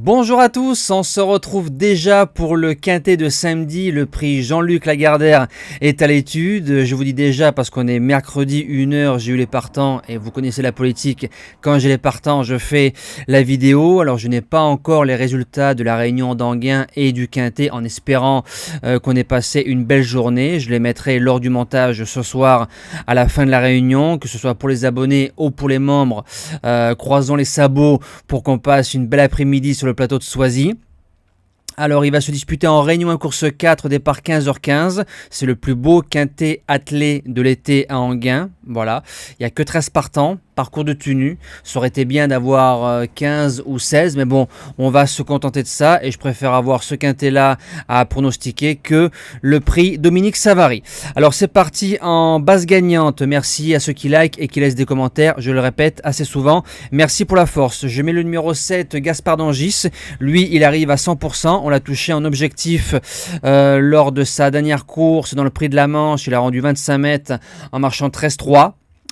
Bonjour à tous, on se retrouve déjà pour le quintet de samedi. Le prix Jean-Luc Lagardère est à l'étude. Je vous dis déjà parce qu'on est mercredi 1h, j'ai eu les partants et vous connaissez la politique. Quand j'ai les partants, je fais la vidéo. Alors je n'ai pas encore les résultats de la réunion d'Anguin et du quintet en espérant qu'on ait passé une belle journée. Je les mettrai lors du montage ce soir à la fin de la réunion, que ce soit pour les abonnés ou pour les membres. Croisons les sabots pour qu'on passe une belle après-midi sur le plateau de Soisy. Alors il va se disputer en Réunion 1 course 4, départ 15h15. C'est le plus beau quintet attelé de l'été à Anguin. Voilà, il n'y a que 13 partants, parcours de tenue. Ça aurait été bien d'avoir 15 ou 16, mais bon, on va se contenter de ça. Et je préfère avoir ce quintet-là à pronostiquer que le prix Dominique Savary. Alors c'est parti en base gagnante. Merci à ceux qui like et qui laissent des commentaires. Je le répète assez souvent. Merci pour la force. Je mets le numéro 7, Gaspard d'Angis. Lui, il arrive à 100%. On l'a touché en objectif lors de sa dernière course dans le prix de la Manche. Il a rendu 25 mètres en marchant 13-3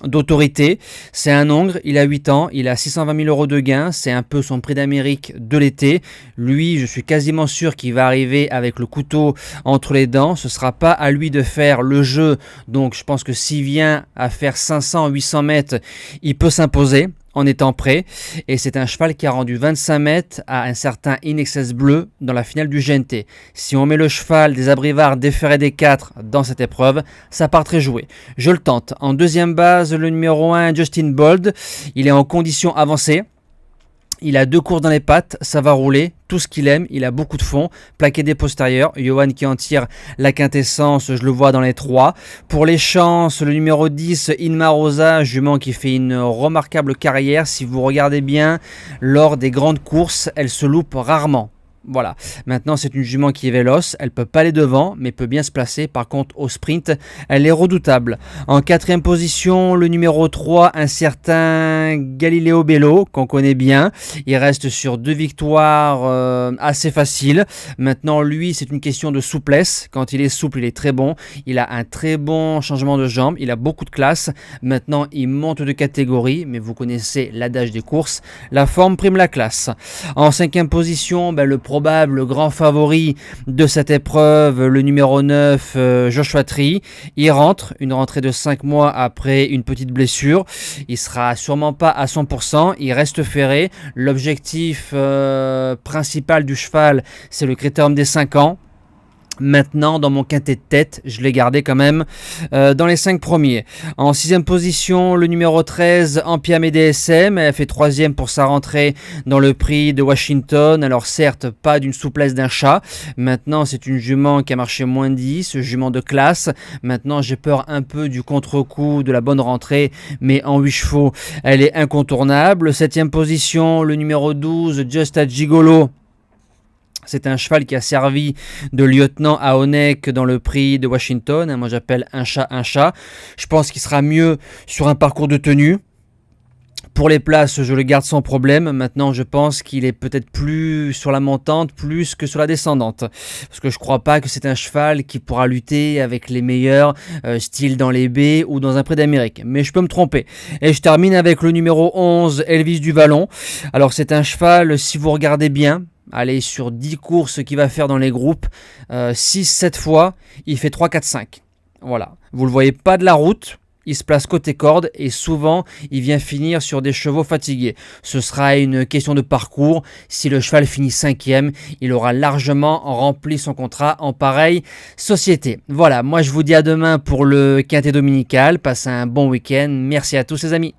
d'autorité. C'est un Hongre, il a 8 ans, il a 620 000 euros de gain, c'est un peu son prix d'Amérique de l'été. Lui, je suis quasiment sûr qu'il va arriver avec le couteau entre les dents. Ce ne sera pas à lui de faire le jeu, donc je pense que s'il vient à faire 500-800 mètres, il peut s'imposer en étant prêt. Et c'est un cheval qui a rendu 25 mètres à un certain In Excess Bleu dans la finale du GNT. Si on met le cheval des Abrivard déféré des 4 dans cette épreuve, ça part très joué. Je le tente. En deuxième base, le numéro 1, Justin Bold. Il est en condition avancée. Il a 2 courses dans les pattes, ça va rouler, tout ce qu'il aime, il a beaucoup de fond, plaqué des postérieurs, Johan qui en tire la quintessence, je le vois dans les 3. Pour les chances, le numéro 10, Inma Rosa, jument qui fait une remarquable carrière, si vous regardez bien, lors des grandes courses, elle se loupe rarement. Voilà, maintenant c'est une jument qui est véloce, elle peut pas aller devant mais peut bien se placer, par contre au sprint elle est redoutable. En quatrième position, le numéro 3, un certain Galileo Bello qu'on connaît bien, il reste sur 2 victoires assez faciles. Maintenant lui c'est une question de souplesse, quand il est souple il est très bon, il a un très bon changement de jambes, il a beaucoup de classe. Maintenant il monte de catégorie, mais vous connaissez l'adage des courses, la forme prime la classe. En cinquième position, le probable grand favori de cette épreuve, le numéro 9, Joshua Tree. Il rentre, une rentrée de 5 mois après une petite blessure. Il sera sûrement pas à 100%, il reste ferré. L'objectif principal du cheval, c'est le critérium des 5 ans. Maintenant, dans mon quintet de tête, je l'ai gardé quand même dans les 5 premiers. En 6e position, le numéro 13, Ampiam et DSM. Elle fait 3e pour sa rentrée dans le prix de Washington. Alors certes, pas d'une souplesse d'un chat. Maintenant, c'est une jument qui a marché moins 10, jument de classe. Maintenant, j'ai peur un peu du contre-coup de la bonne rentrée, mais en 8 chevaux, elle est incontournable. 7e position, le numéro 12, Just a Gigolo. C'est un cheval qui a servi de lieutenant à Honeck dans le prix de Washington. Moi, j'appelle un chat un chat. Je pense qu'il sera mieux sur un parcours de tenue. Pour les places, je le garde sans problème. Maintenant, je pense qu'il est peut-être plus sur la montante, plus que sur la descendante. Parce que je ne crois pas que c'est un cheval qui pourra lutter avec les meilleurs, style dans les baies ou dans un prix d'Amérique. Mais je peux me tromper. Et je termine avec le numéro 11, Elvis du Vallon. Alors, c'est un cheval, si vous regardez bien, allez sur 10 courses qu'il va faire dans les groupes, 6-7 fois, il fait 3, 4, 5. Voilà. Vous ne le voyez pas de la route. Il se place côté corde et souvent il vient finir sur des chevaux fatigués. Ce sera une question de parcours. Si le cheval finit 5e, il aura largement rempli son contrat en pareille société. Voilà, moi je vous dis à demain pour le quintet dominical. Passez un bon week-end. Merci à tous les amis.